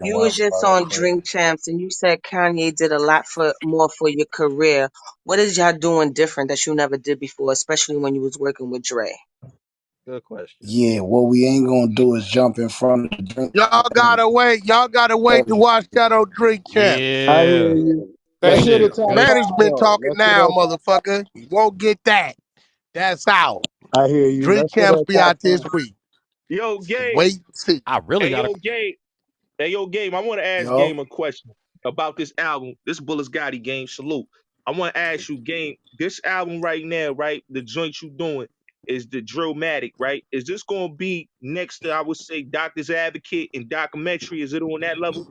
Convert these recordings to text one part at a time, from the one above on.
And You what was else just about that on crazy? Drink Champs and you said Kanye did a lot for more for your career. What is y'all doing different that you never did before, especially when you was working with Dre? Good question. Yeah, what we ain't gonna do is jump in front of the drink Y'all champ gotta wait. Y'y'all gotta wait to and watch that on Drink Champs. I hear Yeah. you. Let's Hey, hear the Spaceship. top Good. five management though. talking Let's hear now, that top five. motherfucker. You won't get that. That's out. I hear you. Drink Let's hear Champs that be top out this five. week. Yo, So Gabe. wait and see. I really Hey, got a. yo, Gabe. Hey, yo, Game, I want to ask yo. Game a question about this album. This Bullets Gotti Game. Salute. I want to ask you, Game, this album right now, right? The joint you doing is the Drillmatic, right? Is this going to be next to, I would say, Doctor's Advocate and Documentary? Is it on that level?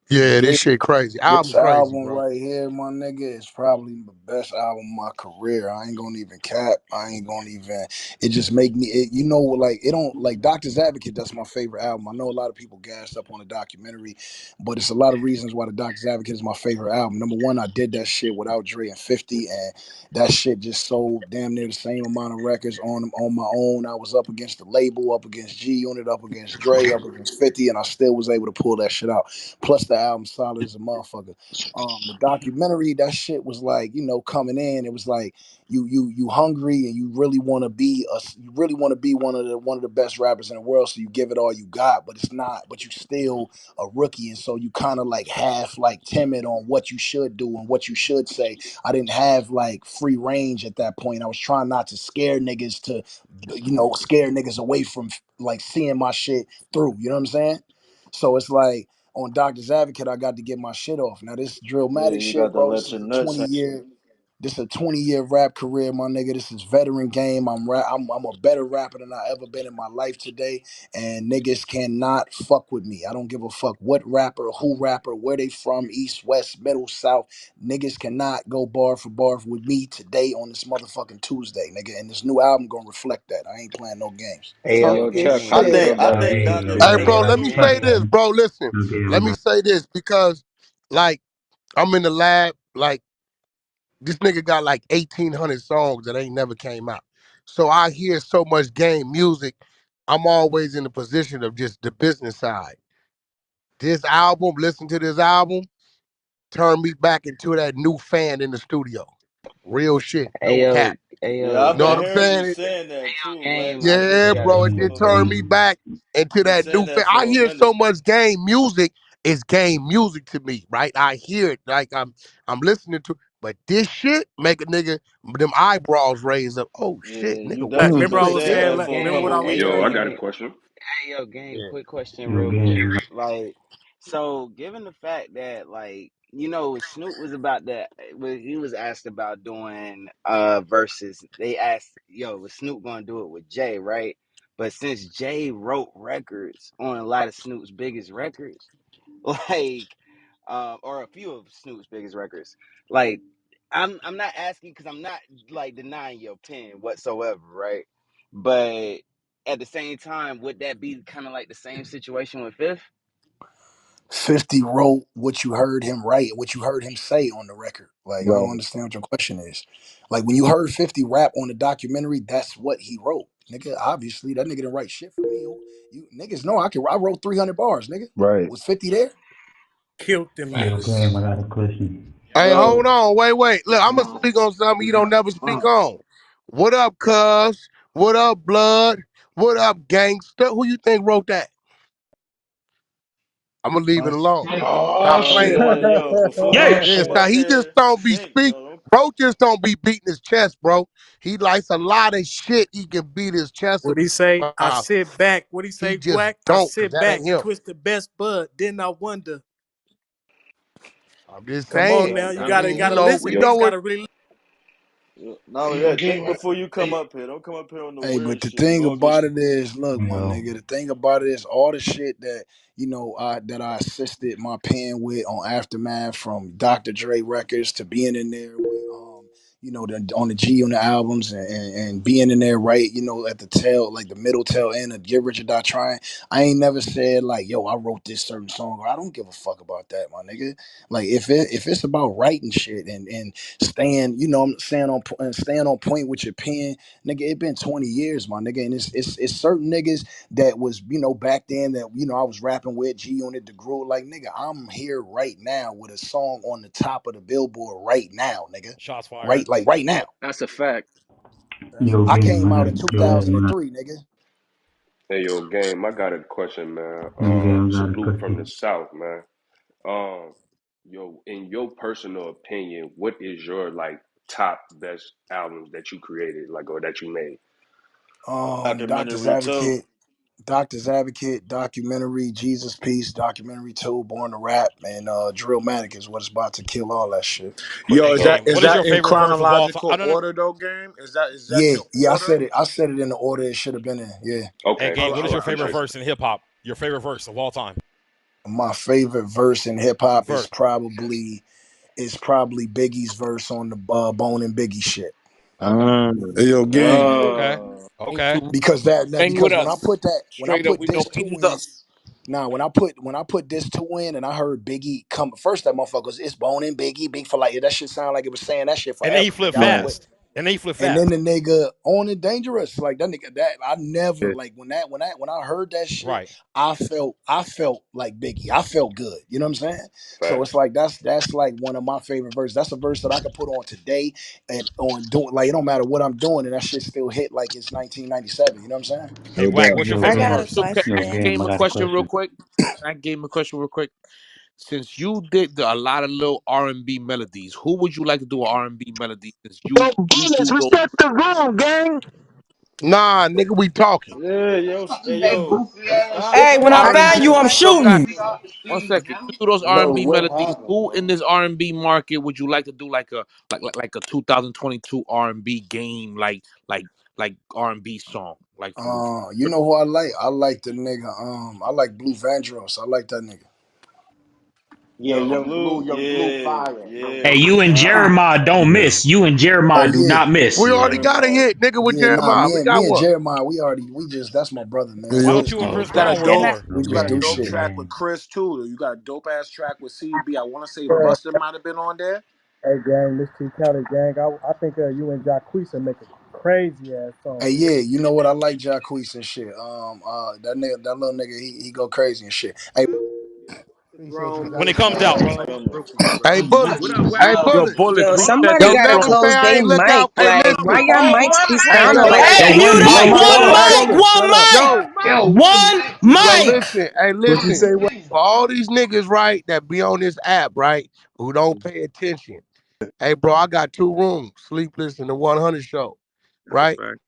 Yeah, this This shit crazy. this Album crazy, album bro. right here, my nigga, is probably the best album of my career. I ain't gonna even cap. I ain't gonna even. It just make me. You know, like it don't like Doctor's Advocate. That's my favorite album. I know a lot of people gassed up on the documentary, but it's a lot of reasons why the Doctor's Advocate is my favorite album. Number one, I did that shit without Dre and 50, and that shit just sold damn near the same amount of records on my own. I was up against the label, up against G Unit, up against Dre, up against 50, and I still was able to pull that shit out. Plus the album solid as a motherfucker. The documentary, that shit was like, coming in, it was like you hungry and you really want to be you really want to be one of the best rappers in the world, so you give it all you got, but it's not, but you still a rookie, and so you kind of like half like timid on what you should do and what you should say. I didn't have like free range at that point. I was trying not to scare niggas to, scare niggas away from like seeing my shit through. You know what I'm saying? So it's like on Doctor's Advocate, I got to get my shit off. Now this Yeah, Drillmatic you shit, got to bro. This let is your a nuts hang. 20-year rap career, my nigga. This is veteran game. I'm a better rapper than I ever been in my life today, and niggas cannot fuck with me. I don't give a fuck what rapper, who rapper, where they from, east, west, middle, south. Niggas cannot go bar for bar with me today on this motherfucking Tuesday, nigga. And this new album gonna reflect that. I ain't playing no games. Hey Hey, yo, yo, game. Chuck, I finish think, up I that think beat. Okay, Dr. Hey, Hey bro, yo, let me game. say this, okay, bro. Listen, let me okay. say this because, like, I'm in the lab. Like, this nigga got like 1,800 songs that ain't never came out. So I hear so much game music. I'm always in the position of just the business side. This album, listen to this album, turn me back into that new fan in the studio. Real shit, no cap. Hey Yeah, yo, I've You know what been I'm hearing you saying? saying that too. game. Last I couple just Yeah, gotta. bro, days, it couple did of turn weeks. me back into You've been that saying new fan. that I for a hear minute. so much game music. It's game music to me, right? I hear it like I'm listening to, but this shit make a nigga them eyebrows raise up. Oh Yeah, shit, you nigga, what definitely is Remember I been this was saying shit? saying that Yo, like, for a remember what game. I couple was Hey Yo, yo, I weeks. saying? got a game. question. Hey yo, game. Yeah. Quick question, Yo, real quick. game. Like, so given the fact that like Snoop was about that, he was asked about doing verses. They asked, yo, was Snoop gonna do it with Jay, right? But since Jay wrote records on a lot of Snoop's biggest records, like or a few of Snoop's biggest records. Like I'm not asking because I'm not like denying your opinion whatsoever, right? But at the same time, would that be kind of like the same situation with Fifth? 50 wrote what you heard him write, what you heard him say on the record. Like, I don't Right. understand what your question is. Like, when you heard 50 rap on the documentary, that's what he wrote. Nigga, obviously, that nigga didn't write shit for me. You niggas know I wrote 300 bars, nigga. Right. Was 50 there? Killed them Yo, niggas. game. I got a question. Hey, Yo, hold on, wait. Look, I'm gonna speak on something you don't never speak on. What up, cuz? What up, blood? What up, gangster? Who you think wrote that? I'm gonna leave it Us. alone. Oh Stop no, playing shit! with me. yo, before you Yeah. Yeah, come stop. up He just here, don't be think speak. though. Don't, Bro just don't be beating his chest, bro. He likes a lot of shit. He can beat his chest What he say? I about. sit back. What he He say, just Black? I don't, cause sit that back, ain't him. twist the best bud. Then I wonder. I'm just Come on saying. now, you I gotta mean, gotta listen. you Yo, know Niggas what? gotta really. not only that, think before you come up here. Don't come up here on the Hey, but weird the shit. You thing gonna get. about it is, look, my yo, nigga, the thing about it is all the shit that, that I assisted my pen with on Aftermath, from Dr. Dre records to being in there with on the G on the albums, and being in there right, at the tail, like the middle tail end of Get Rich or Die Trying. I ain't never said like, yo, I wrote this certain song, or I don't give a fuck about that, my nigga. Like if it's about writing shit and staying, I'm staying on point with your pen, nigga. It been 20 years, my nigga, and it's certain niggas that was, back then that, I was rapping with G Unit, the Groove, like, nigga, I'm here right now with a song on the top of the Billboard right now, nigga. Shots fired. Right, like right now. That's a fact. That's a Yo, I game, came I out got in yo, game, 2003, nigga. Hey yo, game. I got a question, man. game, I got a Salute from the question. South, man. Um, yo, in your personal opinion, what is your like top best albums that you created, like or that you made? Doctor's Documentary too. Advocate, Doctor's Advocate, documentary, Jesus Peace, documentary 2, Born to Rap, and Drillmatic is what's about to kill all that shit. Yo, Hey, is game. that What is is that your in favorite verse of all time? chronological I don't know. order though, game? Is that Yeah, the yeah, order? I said it in the order it should have been in. Yeah. Hey, Okay, game. for What is sure. your favorite Appreciate you. verse in hip hop? Your favorite verse of all time? My favorite verse in hip hop is Verse. probably Biggie's verse on the Bone and Biggie shit. Okay. Hey, yo, game. Okay. Me Okay. too. Hang with Because us. when I Straight up, put we know this two Petey's in, us. now when I put this two in and I heard Biggie come first, that motherfucker was, it's Bone and Biggie, Big for like, that shit sound like it was saying that shit And then he forever, flipped nigga. I was Right. with. fast. And then he flipped And then fast. the nigga on it dangerous, like that nigga. That I never Yeah, like when I heard that shit, Right. I felt like Biggie. I felt good. You know what I'm saying? So it's facts. like that's like one of my favorite verses. That's a verse that I could put on today and on doing, like, it don't matter what I'm doing, and that shit still hit like it's 1997. You know what I'm saying? Hey, No Wack, doubt. what's your Yo, I favorite got game, a verse? So can I yo, question. game game, I a got a question real question. quick? Can I game a question real quick? Since you did a lot of little R&B melodies, who would you like to do an R&B melody? Since Yo, you bullets, do those. respect the room, gang. Nah, nigga, we talking. Yeah, yo, hey, Hey, yo, stop hey, when I R&B. find you, I'm Yo, shooting guys, you. 1 second. You do those Yo, R&B what melodies. happened, Who bro? in this R&B market would you like to do like a 2022 R&B game like R&B song like for You know who I like? I like the nigga. I like Blue Vandross. I like that nigga. Yeah, blue, young blue yeah, fire, young Hey, yeah, blue you and fire. fire. Jeremiah don't Yo, miss. You and Oh Jeremiah do yeah, not miss. We already Yeah, got a bro. hit, nigga, with yeah. Nah, Jeremiah. We got me and one. Jeremiah, we just that's my brother, Hey, man. Why We don't yo, just you and do yo, Chris you got a Brown work dope And I, more? we yo, you just got a do game. dope shit. track with game. Chris too. You got a dope ass track with CB. I want to say Uh, Buster might have been on there. hey, gang, this T Kelly, gang. I think you and Jacquees make a crazy ass Hey, song. yeah, you know what? I like Jacquees and shit. That little nigga, he go crazy and shit. Hey, Appreciate you, Throne, When gang. it Bullets, comes man. out. All Come on. respect, Hey, brother. Bullets. What up, Hey, Wack? Yo, Bullets. Bullets, Yo, reset Yo, the somebody never gotta throne. say close I they ain't look mic. out. Hey, Like, listen. why y'all mics be Hey, sounding yo, like Hey, that? mute yo, up. hold One on, Yo, hold mic. on. Bullets, One shut up. mic. Yo, One yo, mic. listen. Hey, What you listen. say? What? For all these niggas, right, that be on this app, right, who don't pay attention. Hey, bro, I got two rooms, Sleepless and the 100 Show, That's a right? fact.